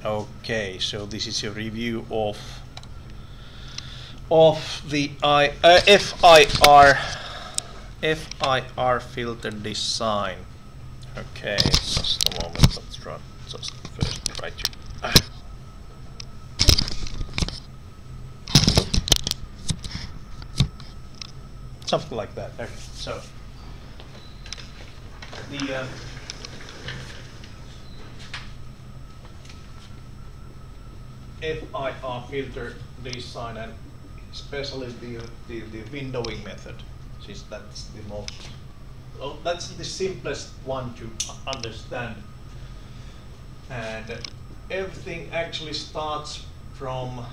Okay, so this is a review of the FIR filter design. Okay, just a moment. Let's try just first try to. Something like that. Okay, so the FIR filter design, and especially the windowing method, since that's the most, well, that's the simplest one to understand, and everything actually starts from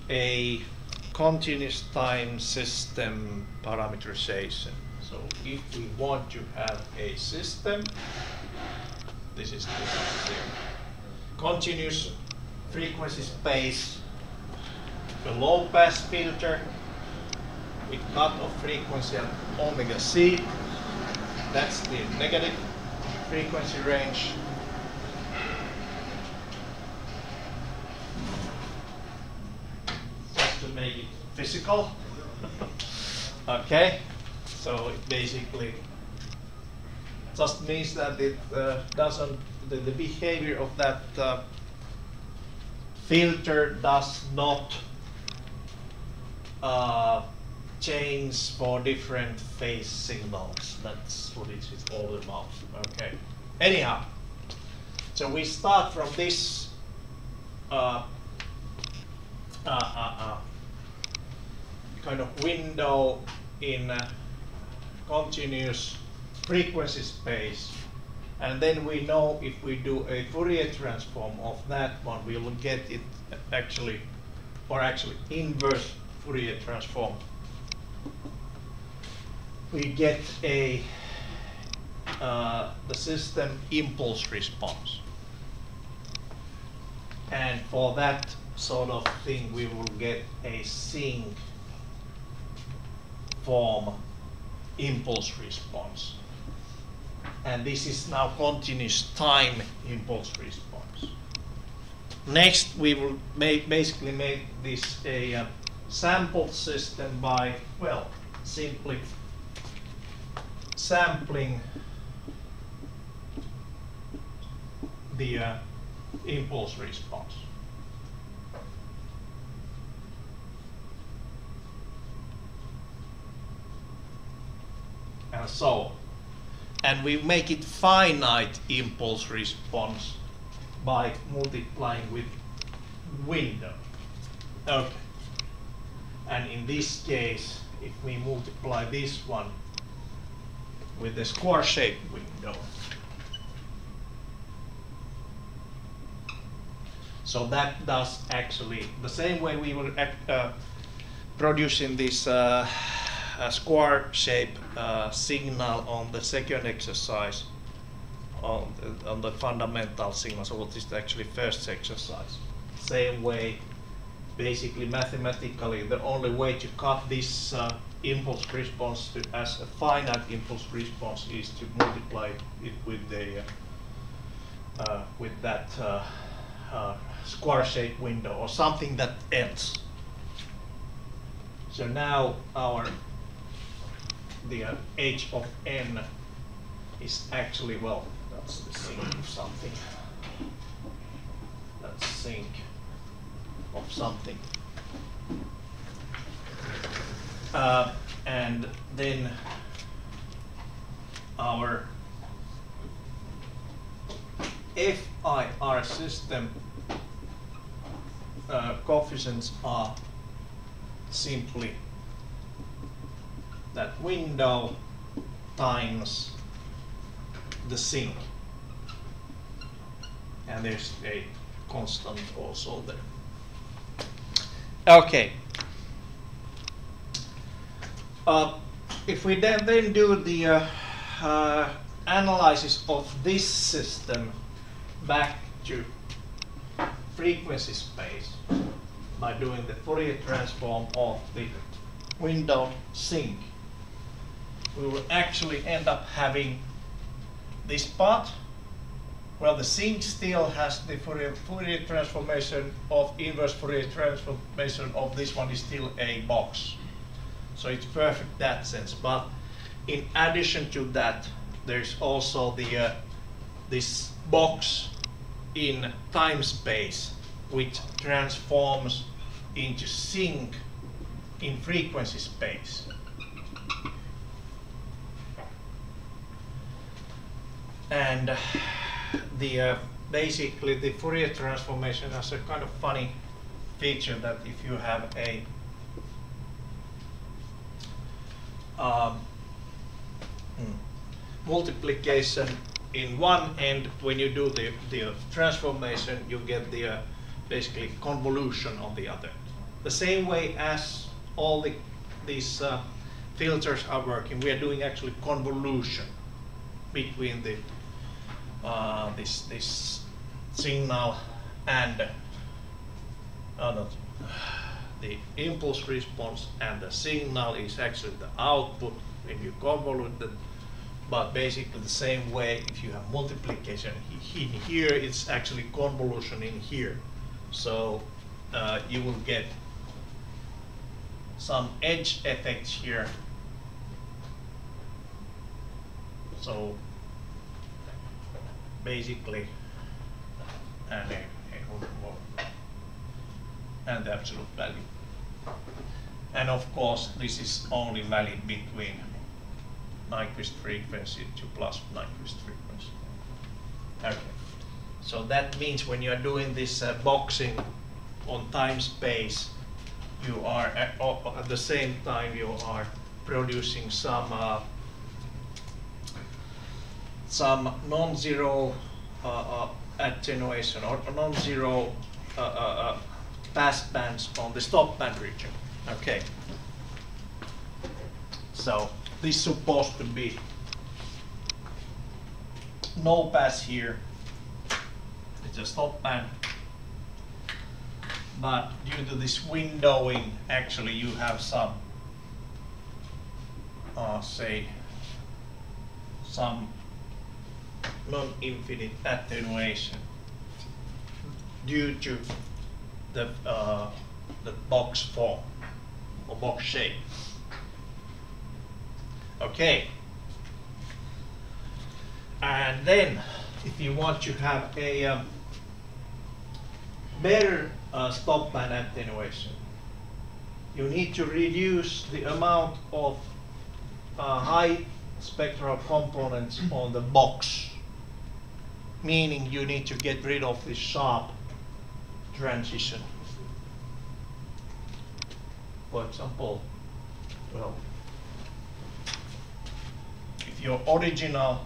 a continuous time system parameterization. So if we want to have a system, this is the continuous frequency space, a low pass filter with cutoff frequency and omega c, that's the negative frequency range. Just to make it physical. Okay, so it basically just means that it doesn't, the behavior of that filter does not change for different phase signals. That's what it is all about. Okay. Anyhow, so we start from this kind of window in continuous frequency space, and then we know if we do a Fourier transform of that one, we will get it actually, or actually inverse Fourier transform. We get a the system impulse response, and for that sort of thing we will get a sinc form impulse response, and this is now continuous time impulse response. Next we will basically make this a sample system by, well, simply sampling the impulse response. And so on. And we make it finite impulse response by multiplying with window. Okay. And in this case, if we multiply this one with the square-shaped window, so that does actually the same way we were producing this square-shaped signal on the second exercise, on the fundamental signal. So what is actually first exercise? Same way. Basically, mathematically, the only way to cut this impulse response as a finite impulse response is to multiply it with the with that square-shaped window or something that else. So now the h of n is actually, well, that's the sinc of something. That's sinc of something. And then our FIR system coefficients are simply that window times the sinc, and there's a constant also there. Okay. If we then do the analysis of this system back to frequency space by doing the Fourier transform of the window sinc, we will actually end up having this part Well, the sink still has the Fourier transformation of inverse Fourier transformation of this one is still a box. So it's perfect that sense. But in addition to that, there's also the this box in time space, which transforms into sink in frequency space. And the basically the Fourier transformation has a kind of funny feature that if you have a multiplication in one end, when you do the transformation, you get the basically convolution on the other. The same way as all these filters are working, we are doing actually convolution between the this signal and the impulse response, and the signal is actually the output when you convolute it. But basically the same way, if you have multiplication in here, it's actually convolution in here. So you will get some edge effects here. So basically, and the absolute value. And of course, this is only valid between Nyquist frequency to plus Nyquist frequency. Okay. So that means when you are doing this boxing on time space, you are at the same time you are producing some non-zero attenuation or non-zero pass bands on the stop band region. Okay. So this is supposed to be no pass here. It's a stop band. But due to this windowing, actually you have some, say, some non-infinite attenuation due to the box form or box shape. Okay. And then, if you want to have a better stop band attenuation, you need to reduce the amount of high spectral components on the box, meaning you need to get rid of this sharp transition. For example, well, if your original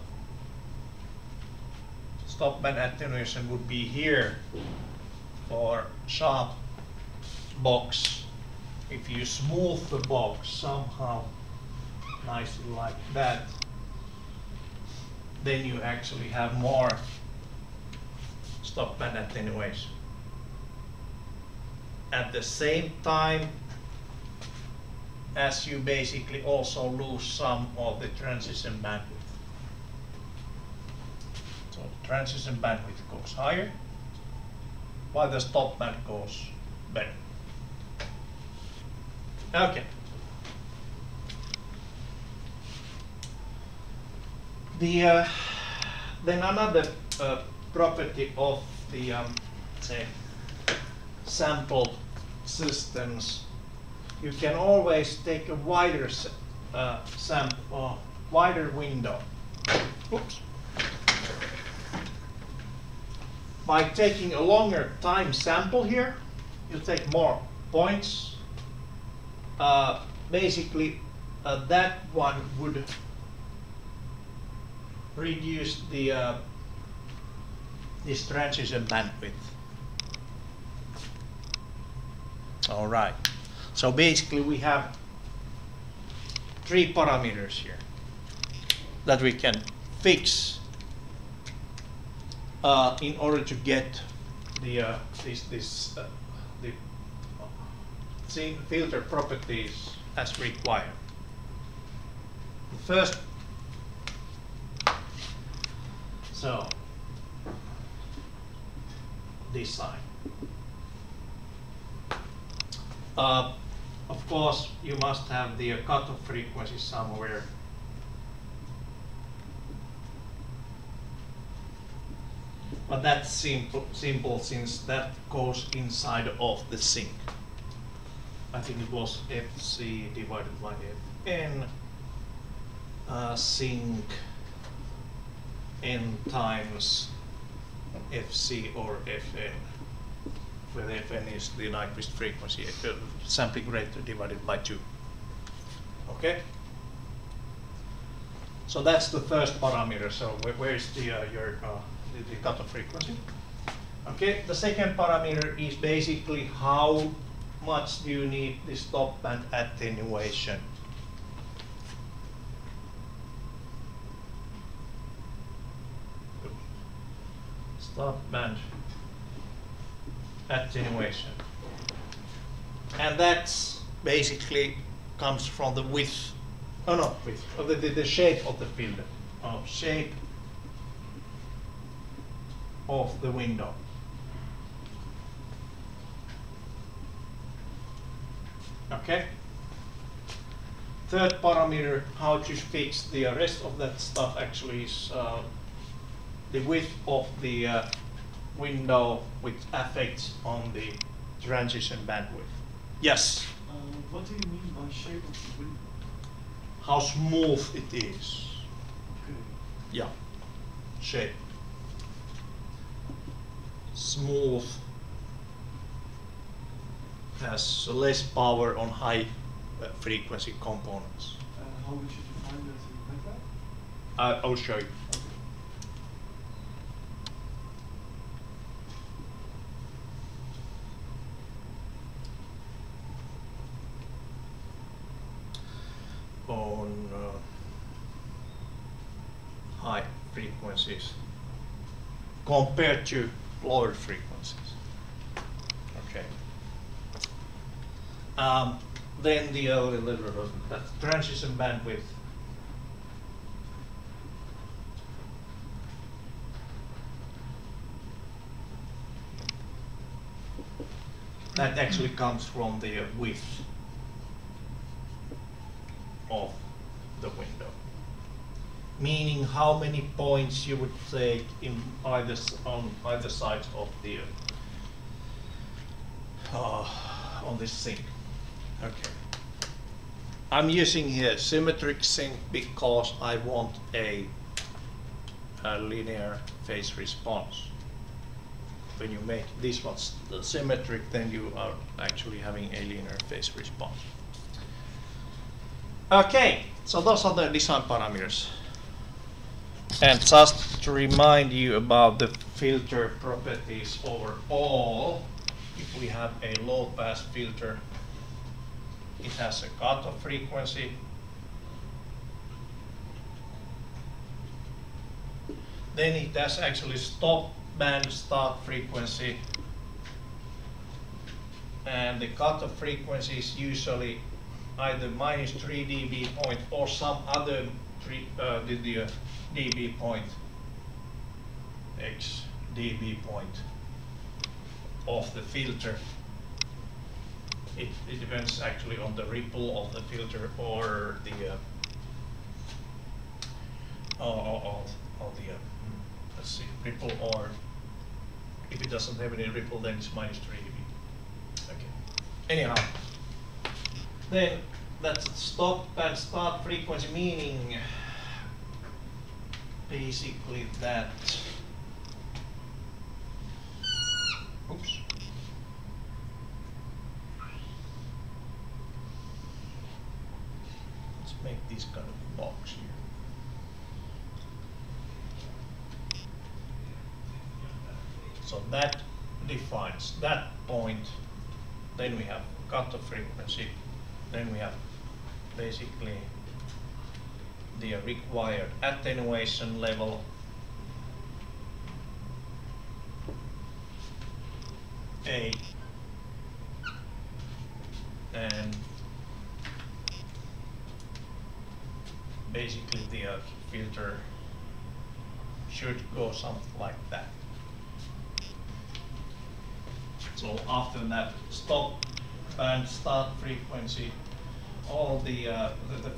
stop band attenuation would be here for sharp box, if you smooth the box somehow nicely like that, then you actually have more stop band attenuation. At the same time as you basically also lose some of the transition bandwidth. So the transition bandwidth goes higher, while the stop band goes better. Okay. The then another property of the say sample systems, you can always take a wider sample, wider window. Oops. By taking a longer time sample here, you take more points. Basically, that one would reduce the this transition bandwidth. All right. So basically, we have 3 parameters here that we can fix in order to get the the filter properties as required. The first, so design. Of course, you must have the cutoff frequency somewhere. But that's simple since that goes inside of the sink. I think it was FC divided by Fn, sink n times Fc or Fn, where Fn is the Nyquist frequency, sampling rate divided by 2. Okay? So that's the first parameter. So where is the cutoff frequency? Okay, the second parameter is basically how much do you need the stop band attenuation. Stop band attenuation. And that's basically comes from the width, the shape of the filter, shape of the window. Okay. Third parameter, how to fix the rest of that stuff actually is the width of the window, which affects on the transition bandwidth. Yes? What do you mean by shape of the window? How smooth it is. Okay. Yeah. Shape. Smooth. Has less power on high frequency components. How would you define that in method? I'll show you. On high frequencies compared to lower frequencies. Okay. Then the transition bandwidth. That actually comes from the width of the window, meaning how many points you would take in on either side of the on this sink. Okay. I'm using here symmetric sink because I want a linear phase response. When you make this one symmetric, then you are actually having a linear phase response. Okay, so those are the design parameters. And just to remind you about the filter properties overall, if we have a low pass filter, it has a cutoff frequency, then it has actually stop band start frequency, and the cutoff frequency is usually either minus 3 dB point or some other dB point, x dB point of the filter. It depends actually on the ripple of the filter or the let's see, ripple, or if it doesn't have any ripple, then it's minus 3 dB. Okay. Anyhow, then that's stop and start frequency, meaning basically that. Oops. Let's make this kind of box here. So that defines that point. Then we have cutoff frequency. Then we have basically the required attenuation level. A. And basically the filter should go something like that. So after that stop band, start frequency, all the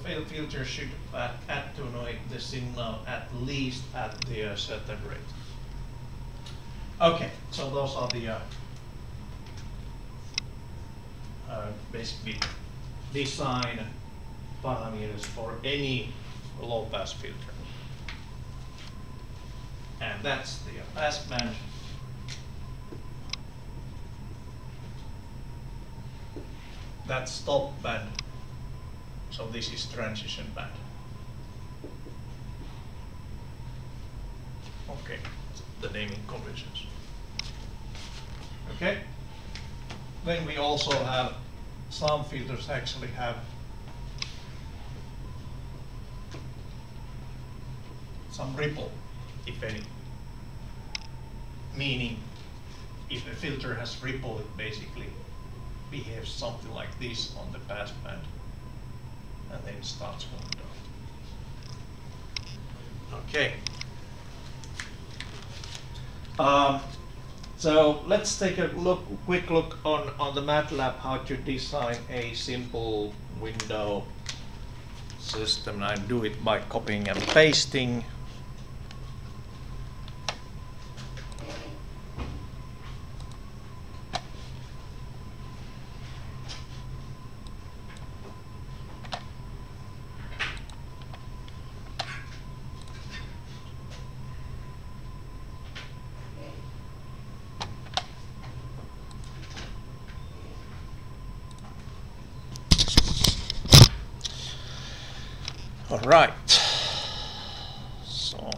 filter should attenuate the signal at least at the certain rate. Okay, so those are the basically design parameters for any low pass filter. And that's the pass band. That's stop band. So this is transition band. Okay, the naming conventions. Okay. Then we also have some filters actually have some ripple, if any. Meaning, if a filter has ripple, it basically behaves something like this on the pass band, and then starts going down. Okay. So let's take a quick look on the MATLAB how to design a simple window system. I do it by copying and pasting. All right. So.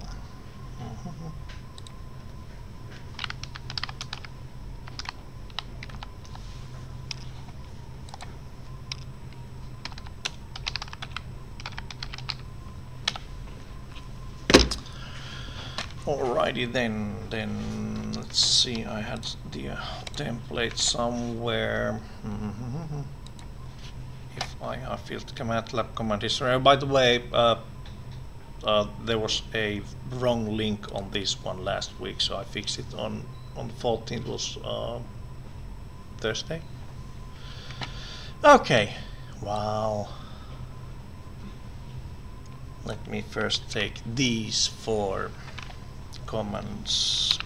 Alrighty then let's see, I had the template somewhere. If I filled MATLAB command history. By the way, there was a wrong link on this one last week, so I fixed it on the 14th, was Thursday. Okay, wow. Let me first take these 4 commands.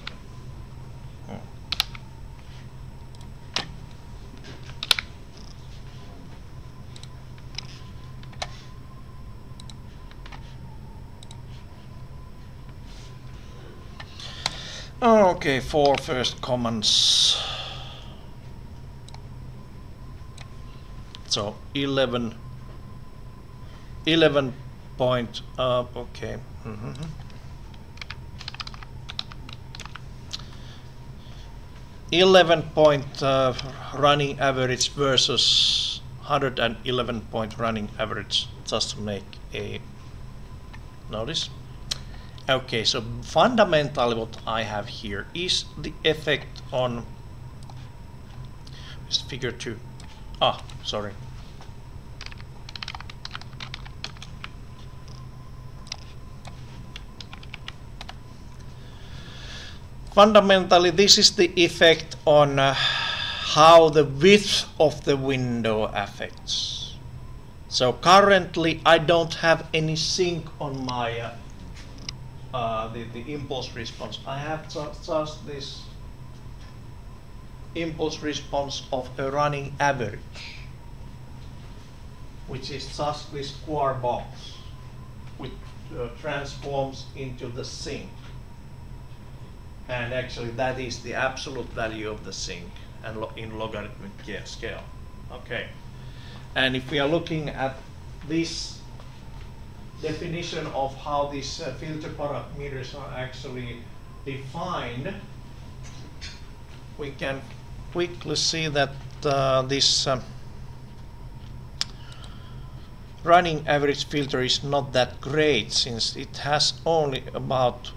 Okay, 4 first commands. So 11 point okay. 11 point running average versus 111 point running average, just to make a notice. Okay, so fundamentally what I have here is the effect on this figure 2. Sorry. Fundamentally, this is the effect on how the width of the window affects. So currently I don't have any sync on my the impulse response. I have just this impulse response of a running average, which is just this square box, which transforms into the sync. And actually that is the absolute value of the sync and in logarithmic scale. Okay. And if we are looking at this definition of how these filter parameters are actually defined, we can quickly see that this running average filter is not that great, since it has only about,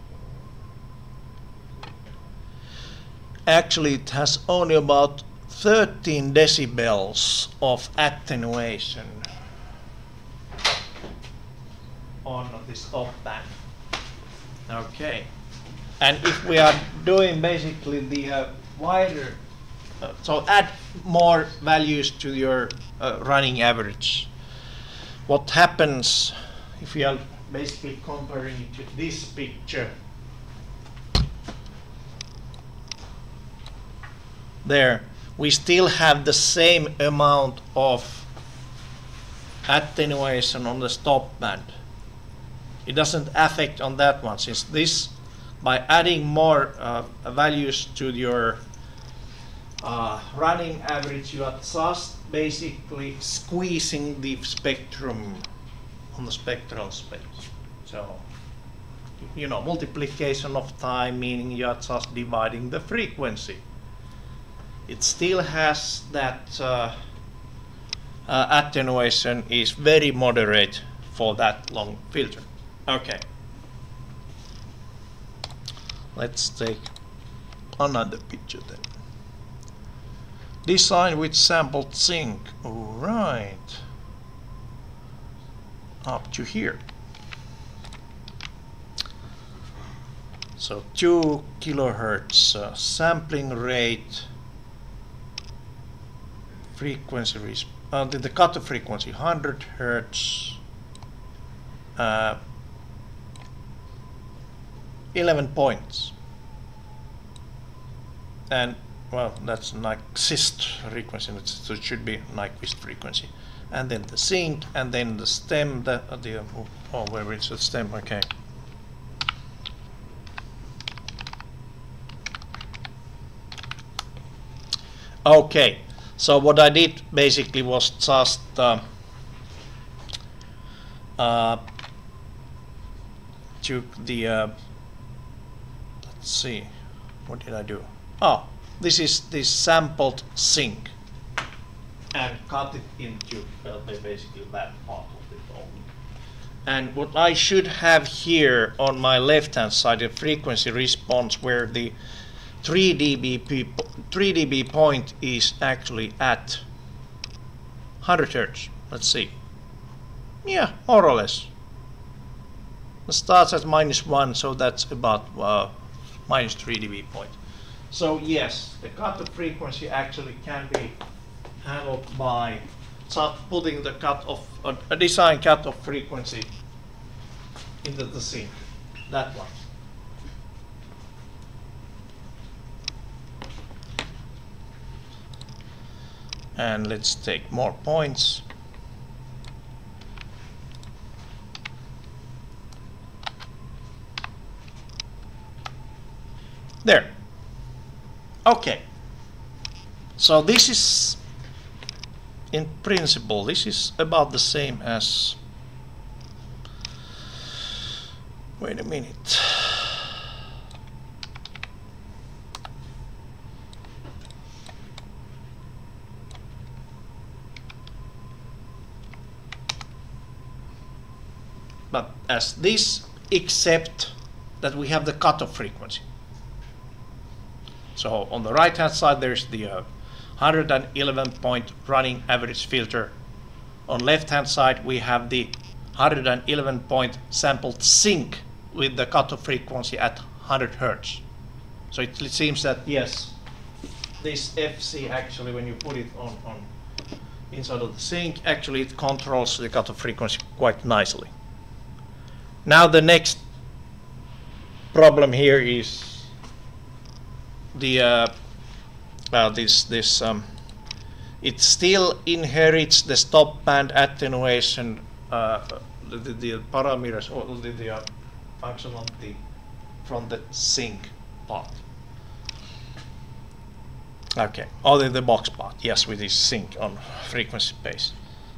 actually it has only about 13 decibels of attenuation on this stop band. Okay, and if we are doing basically the wider so add more values to your running average. What happens if we are basically comparing it to this picture? There, we still have the same amount of attenuation on the stop band. It doesn't affect on that one, since this, by adding more values to your running average, you are just basically squeezing the spectrum on the spectral space. So, you know, multiplication of time, meaning you are just dividing the frequency. It still has that attenuation is very moderate for that long filter. Okay. Let's take another picture then. Design with sampled sync. Alright. Up to here. So 2 kilohertz sampling rate, frequency the cutoff frequency 100 hertz, 11 points, and well, that's Nyquist frequency, so it should be Nyquist frequency, and then the sync, and then the stem, where is the stem? Okay. Okay, so what I did basically was just took the let's see, what did I do? Oh, this is this sampled sync and cut it into basically that part of it only. And what I should have here on my left hand side, the frequency response, where the 3 dB point is actually at 100 Hertz. Let's see. Yeah, more or less. It starts at -1, so that's about -3 dB point. So yes, the cutoff frequency actually can be handled by just putting the cutoff, a design cutoff frequency into the sync. That one. And let's take more points. There. Okay. So this is, in principle, this is about the same as, wait a minute. But as this, except that we have the cutoff frequency. So on the right hand side there's the 111 point running average filter. On left hand side we have the 111 point sampled sync with the cutoff frequency at 100 Hertz. So it seems that yes, this FC actually, when you put it on inside of the sync, actually it controls the cutoff frequency quite nicely. Now the next problem here is the it still inherits the stop band attenuation, the parameters or the functionality from the sync part. Okay, only the box part, yes, with this sync on frequency base.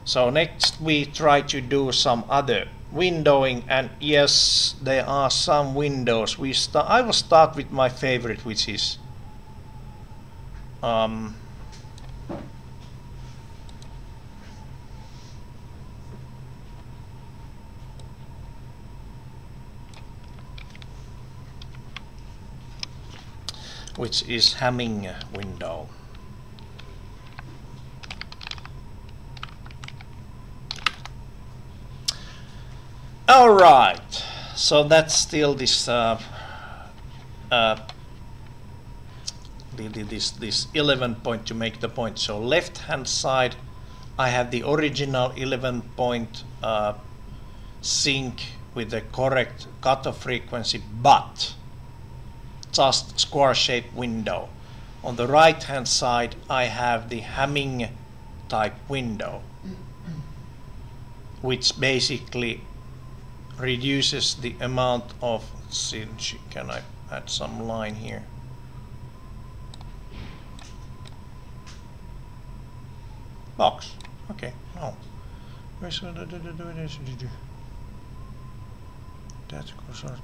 So next we try to do some other windowing, and yes, there are some windows. I will start with my favorite, which is Hamming window. All right, so that's still this this 11 point to make the point. So left hand side I have the original 11 point sync with the correct cutoff frequency, but just square shaped window. On the right hand side I have the Hamming type window, which basically reduces the amount of, let's see, can I add some line here? Box. Okay. No. That's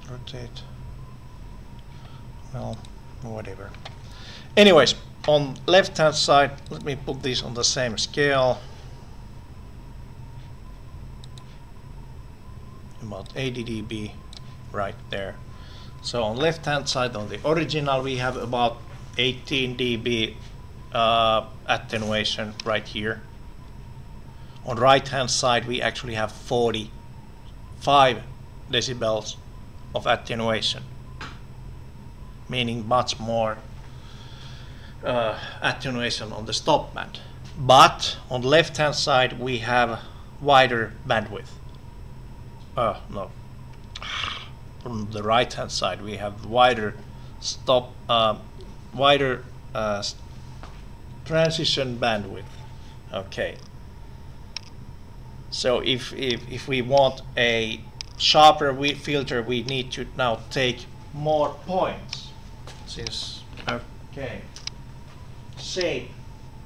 rotate. Well, whatever. Anyways, on left hand side, let me put this on the same scale. About 80 dB right there. So on left hand side, on the original, we have about 18 dB attenuation right here. On right hand side we actually have 45 decibels of attenuation, meaning much more attenuation on the stop band. But on the left hand side we have wider bandwidth. No. On the right hand side we have wider transition bandwidth. Okay. So if we want a sharper filter, we need to now take more points. Since okay, shape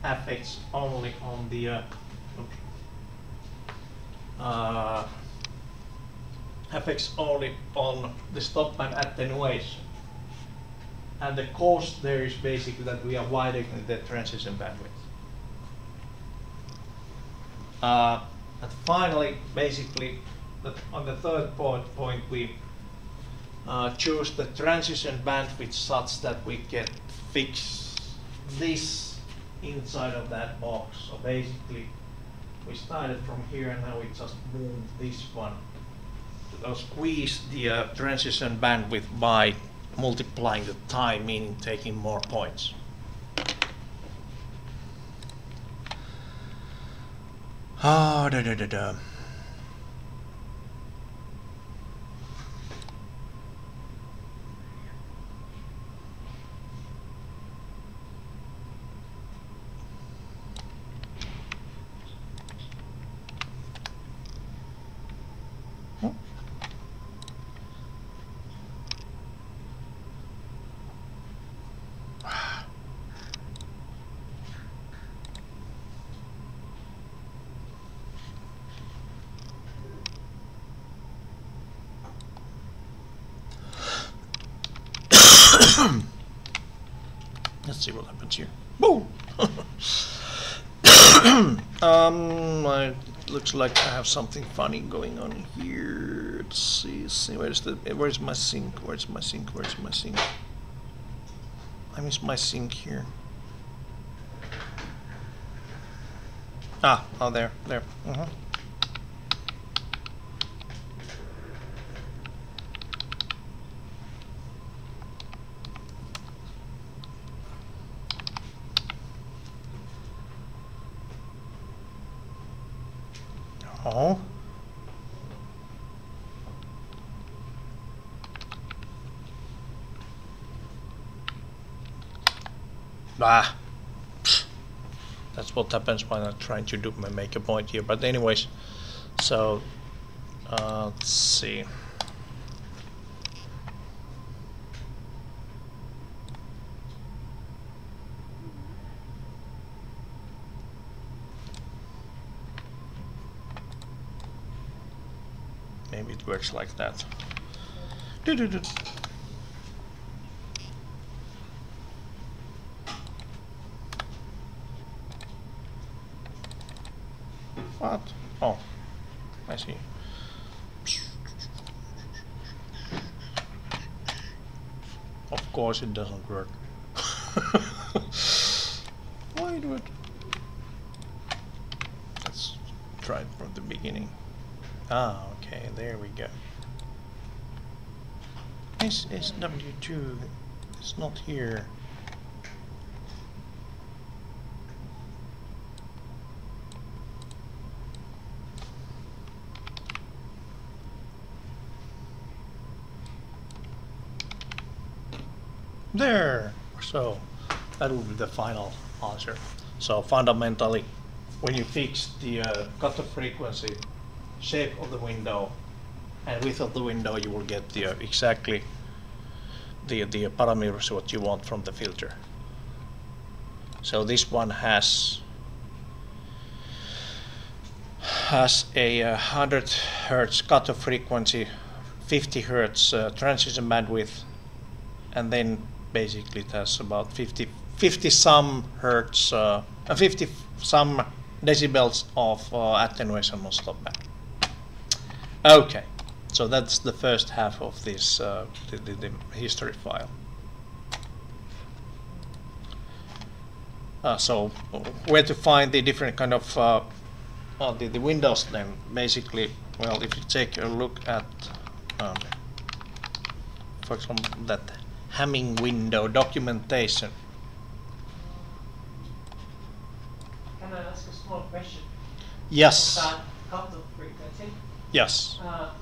affects only on the affects only on the stop band attenuation, and the cost there is basically that we are widening the transition bandwidth. And finally, basically, on the third point we choose the transition bandwidth such that we can fix this inside of that box. So basically, we started from here and now we just move this one. So squeeze the transition bandwidth by multiplying the time, meaning taking more points. Ah, da da da da. Let's see what happens here. Boom! It looks like I have something funny going on here. Let's see. Where's my sync? Where's my sync? Where's my sync? I miss my sync here. Oh, there. Oh. That's what happens when I'm trying to make a point here. But anyways, so let's see. Maybe it works like that. What? Oh, I see. Of course it doesn't work. Why do it? Let's try it from the beginning. Okay, there we go. SSW2 is not here. There. So that would be the final answer. So fundamentally, when you fix the cutoff frequency, shape of the window, and width of the window, you will get the exactly the parameters what you want from the filter. So this one has a 100 Hertz cutoff frequency, 50 Hertz transition bandwidth, and then basically it has about 50 some Hertz, 50 some decibels of attenuation on stop band. Okay, so that's the first half of this the history file. So where to find the different kind of the windows then? Basically, well, if you take a look at for example that Hamming window documentation. Can I ask a small question? Yes. That cutoff frequency. Yes.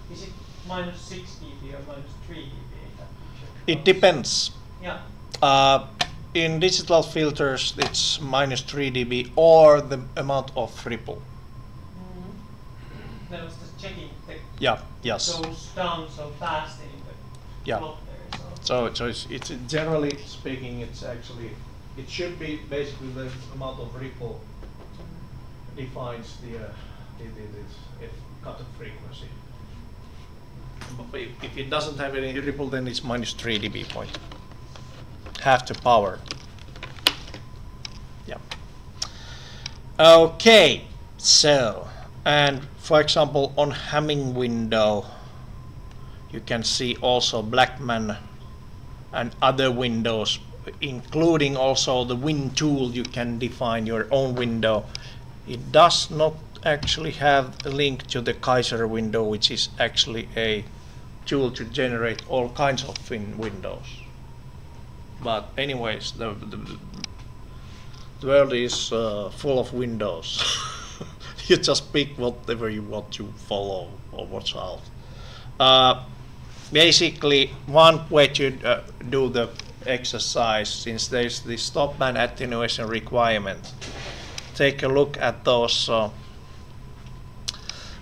Is it minus 6 dB or minus 3 dB in that picture? It depends. Yeah. In digital filters, it's minus 3 dB or the amount of ripple. That was just checking. Yeah. Yes. Goes down so fast in the plot there. So it's generally speaking, it's actually it should be basically the amount of ripple defines the cutoff frequency. But if it doesn't have any ripple, then it's minus 3 dB point. Half the power. Yeah. Okay. So, and for example, on Hamming window, you can see also Blackman and other windows, including also the Win tool. You can define your own window. It does not actually have a link to the Kaiser window, which is actually a tool to generate all kinds of windows. But anyways, the world is full of windows. You just pick whatever you want to follow or watch out. Basically, one way to do the exercise, since there's the stop band attenuation requirement, take a look at those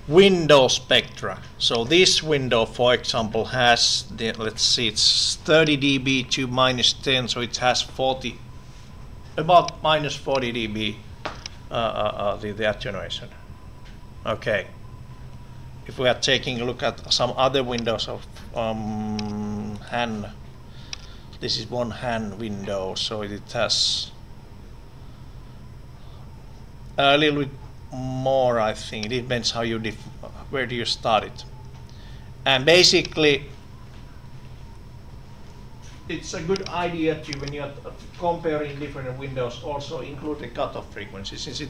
window spectra. So this window, for example, has the, let's see, it's 30 dB to minus 10, so it has 40, about minus 40 dB the attenuation. Okay. If we are taking a look at some other windows of Han, this is one Han window, so it has a little bit more, I think. It depends how you where do you start it. And basically, it's a good idea to, when you're comparing different windows, also include the cutoff frequency. Since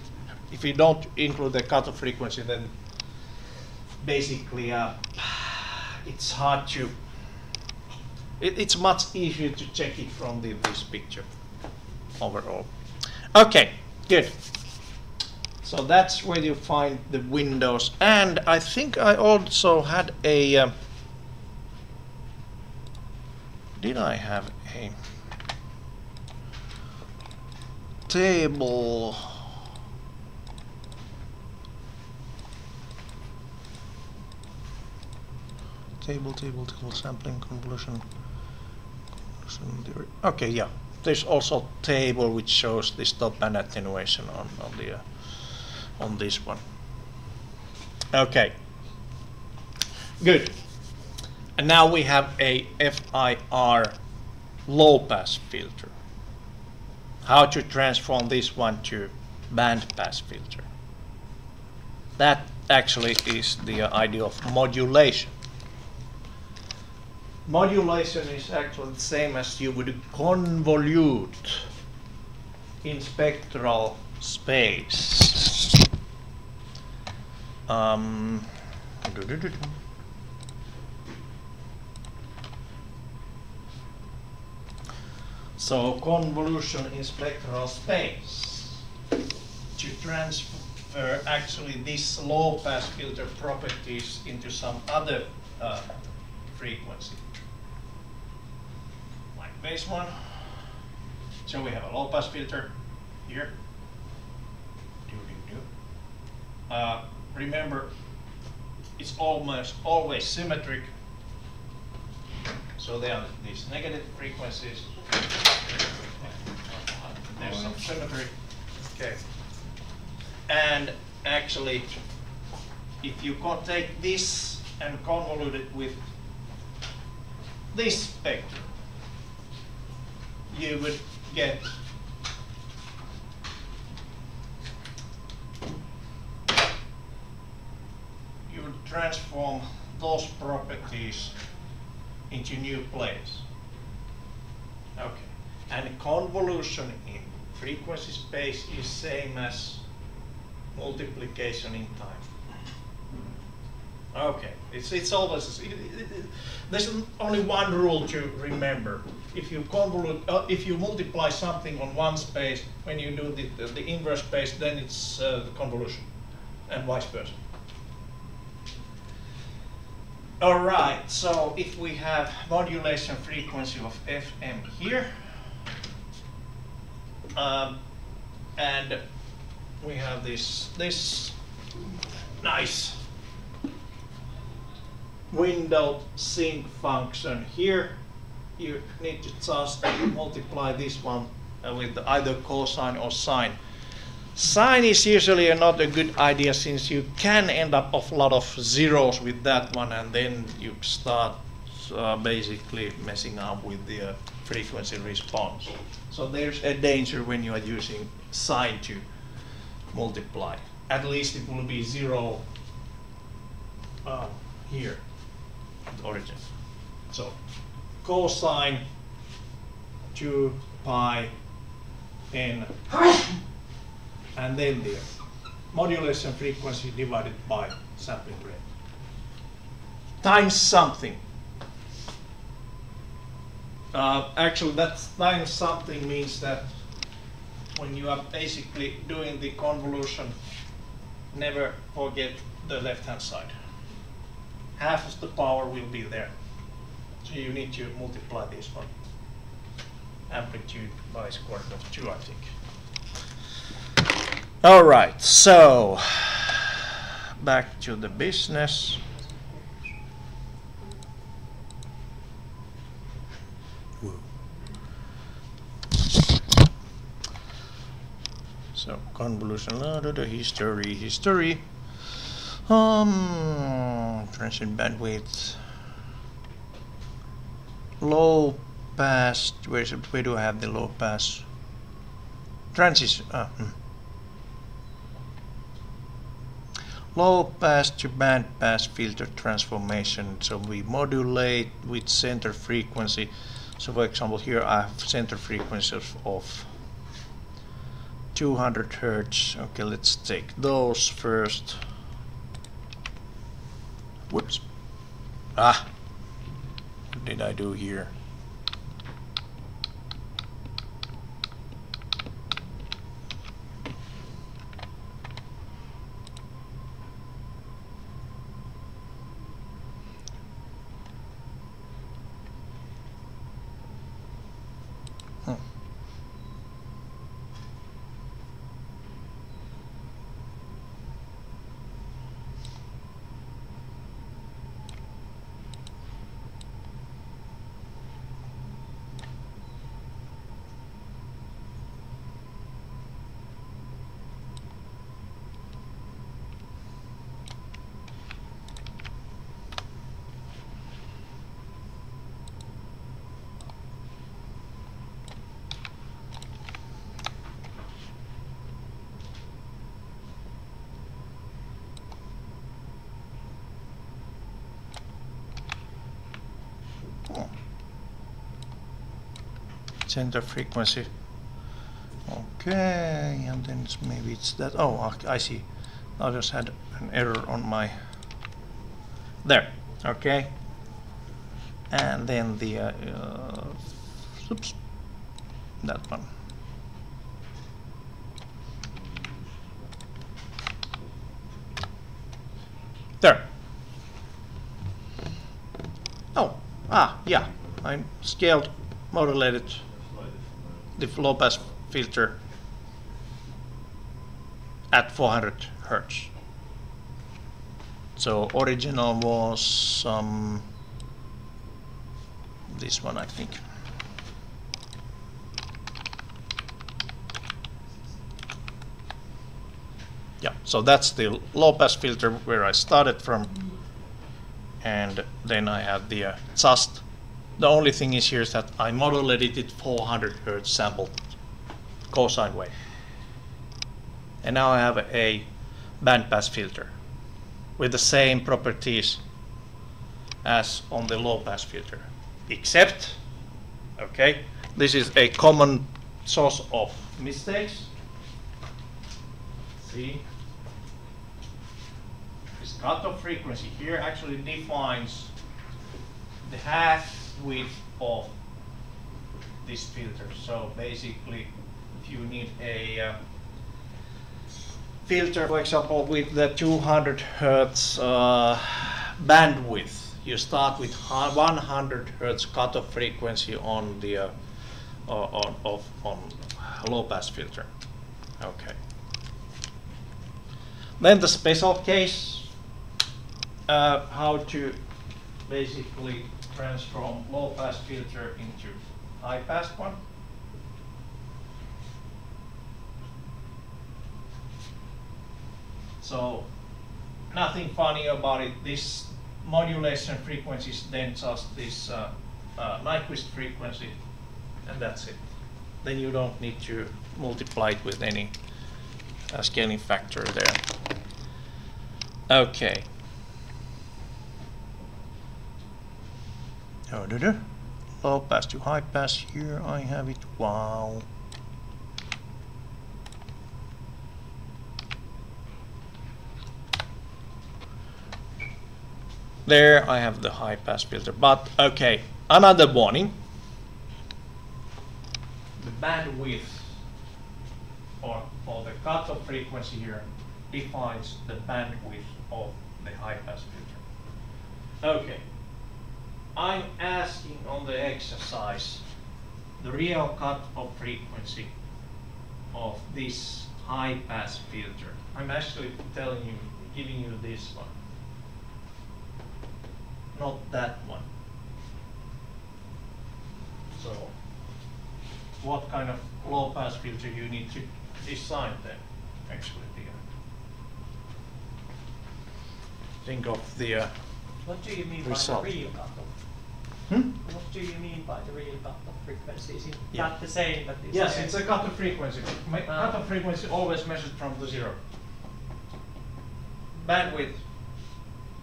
if you don't include the cutoff frequency, then basically it's hard to, it's much easier to check it from this picture overall. Okay, good. So that's where you find the windows. And I think I also had a did I have a table? Table, sampling, convolution theory. Okay, yeah. There's also table which shows the stop band attenuation on this one. Okay. Good. And now we have a FIR low pass filter. How to transform this one to band pass filter. That actually is the idea of modulation. Modulation is actually the same as you would convolute in spectral space. So convolution in spectral space to transfer actually this low pass filter properties into some other frequency. Like this one. So we have a low pass filter here. Remember, it's almost always symmetric. So there are these negative frequencies. There's some symmetry. Okay. And actually, if you take this and convolute it with this spectrum, you would get transform those properties into new planes. Okay. And convolution in frequency space is same as multiplication in time. Okay. It's always there's only one rule to remember. If you convolute, if you multiply something on one space, when you do the inverse space, then it's the convolution, and vice versa. All right, so if we have modulation frequency of Fm here, and we have this nice windowed sinc function here, you need to just multiply this one with either cosine or sine. Sine is usually not a good idea, since you can end up with a lot of zeros with that one, and then you start basically messing up with the frequency response. So there's a danger when you are using sine to multiply. At least it will be 0 here at origin. So cosine 2 pi n and then the modulation frequency divided by sampling rate times something. Actually, that times something means that when you are basically doing the convolution, never forget the left hand side. Half of the power will be there. So you need to multiply this one amplitude by square root of 2, I think. All right, so back to the business. So convolution, history. Transient bandwidth, low pass. Where do I have the low pass? Transition. Low pass to band pass filter transformation. So we modulate with center frequency. So for example, here I have center frequency of 200 hertz. Okay, let's take those first. Whoops. What did I do here? Center frequency. Okay, and then maybe it's that. Oh, I see. I just had an error on my. There. Okay. And then the. Oops. That one. There. Oh. Yeah. I scaled, modulated. the low pass filter at 400 Hertz. So original was this one, I think. Yeah, so that's the low pass filter where I started from, and then I have the the only thing is here is that I modulated it 400 Hertz sample cosine wave, and now I have a band pass filter with the same properties as on the low pass filter, except, okay, this is a common source of mistakes. See, this cutoff frequency here actually defines the half width of this filter. So basically, if you need a filter, for example, with the 200 Hertz bandwidth, you start with 100 Hertz cutoff frequency on the on low pass filter. Okay. Then the special case, how to basically transform low pass filter into high pass one. So nothing funny about it. This modulation frequency is then just this Nyquist frequency, and that's it. Then you don't need to multiply it with any scaling factor there. Okay. Low pass to high pass. Here I have it. Wow. There I have the high pass filter. But okay, another warning. The bandwidth or the cutoff frequency here defines the bandwidth of the high pass filter. Okay. I'm asking on the exercise the real cutoff frequency of this high pass filter. I'm actually telling you, giving you this one, not that one. So what kind of low pass filter you need to design then, actually. Think of the What do you mean result. by the real cutoff? What do you mean by the real cutoff frequency? Is it not the same, but it's yes, it's a cutoff frequency. Cutoff frequency always measured from the zero. Bandwidth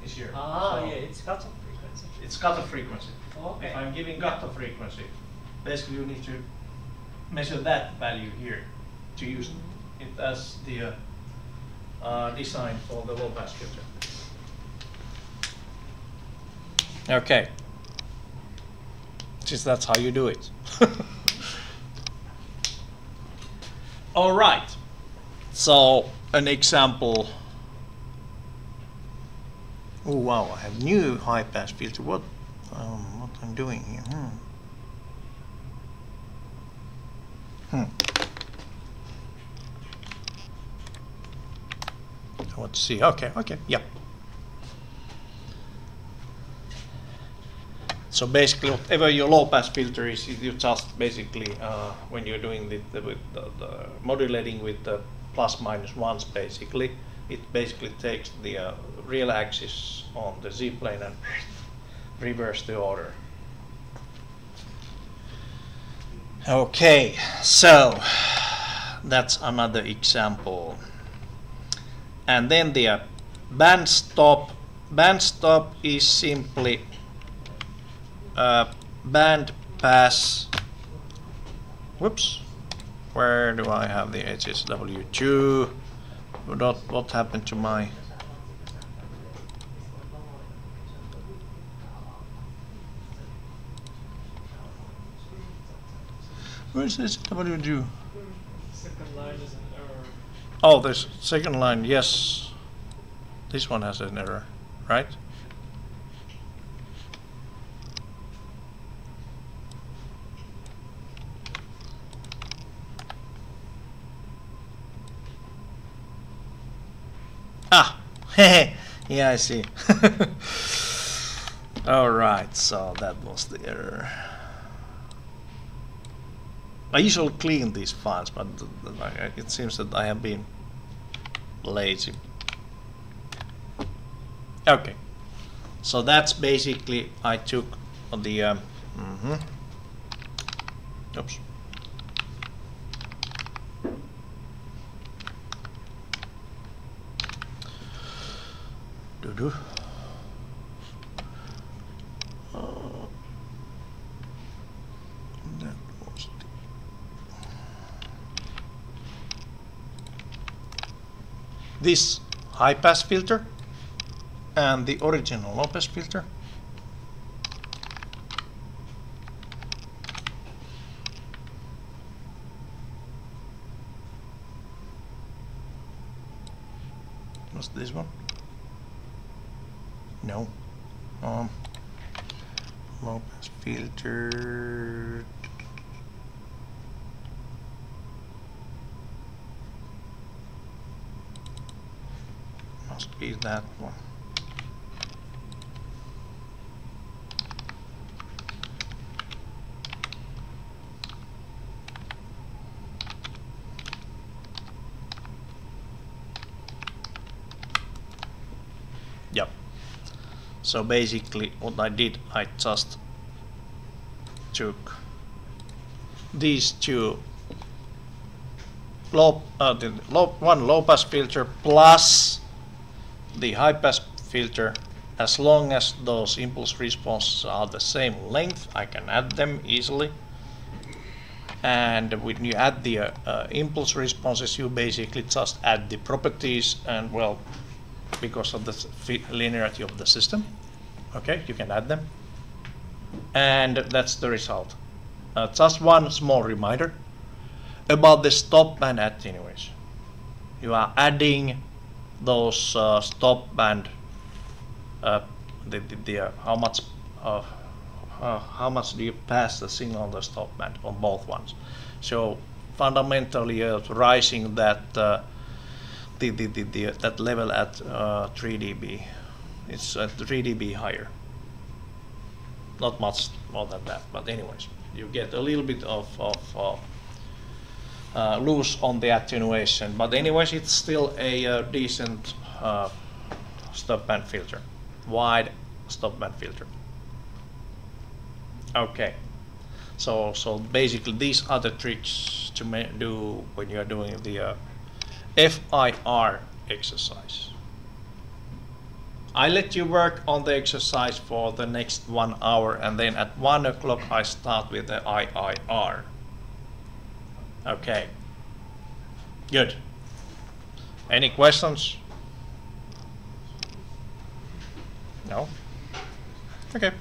is here. Ah, so yeah, it's cutoff frequency. It's cutoff frequency. Okay. If I'm giving cutoff frequency, basically you need to measure that value here to use it as the design for the low pass filter. Okay. Just that's how you do it. All right. So an example. Oh wow! I have new high pass filter. What I'm doing here? Let's see. Okay. Yeah. So basically, whatever your low pass filter is, you just basically when you're doing the modulating with the plus minus ones, basically, it basically takes the real axis on the z plane and reverse the order. Okay, so that's another example. And then the band stop. Band stop is simply band pass. Whoops. Where do I have the HSW2? What happened to my? Where's HSW2? Second line is an error. Oh, this second line. Yes, this one has an error, right? Ah, yeah, I see. Alright, so that was the error. I usually clean these files, but it seems that I have been lazy. Okay, so that's basically I took the oops. Doo-doo. That was this high pass filter and the original low pass filter. What's this one? No. Low pass filter. Must be that one. Yep. So basically what I did, I just took these two one low pass filter plus the high pass filter. As long as those impulse responses are the same length, I can add them easily. And when you add the impulse responses, you basically just add the properties, and well, because of the linearity of the system, okay, you can add them, and that's the result. Just one small reminder about the stop band attenuation. You are adding those stop band, how much do you pass the signal on the stop band on both ones. So fundamentally rising that that level at 3 dB. It's at 3 dB higher. Not much more than that, but anyways, you get a little bit of loose on the attenuation. But anyways, it's still a decent stop band filter, wide stop band filter. Okay, so basically these are the tricks to do when you are doing the FIR exercise. I let you work on the exercise for the next 1 hour, and then at 1 o'clock I start with the IIR. Okay, good. Any questions? No? Okay.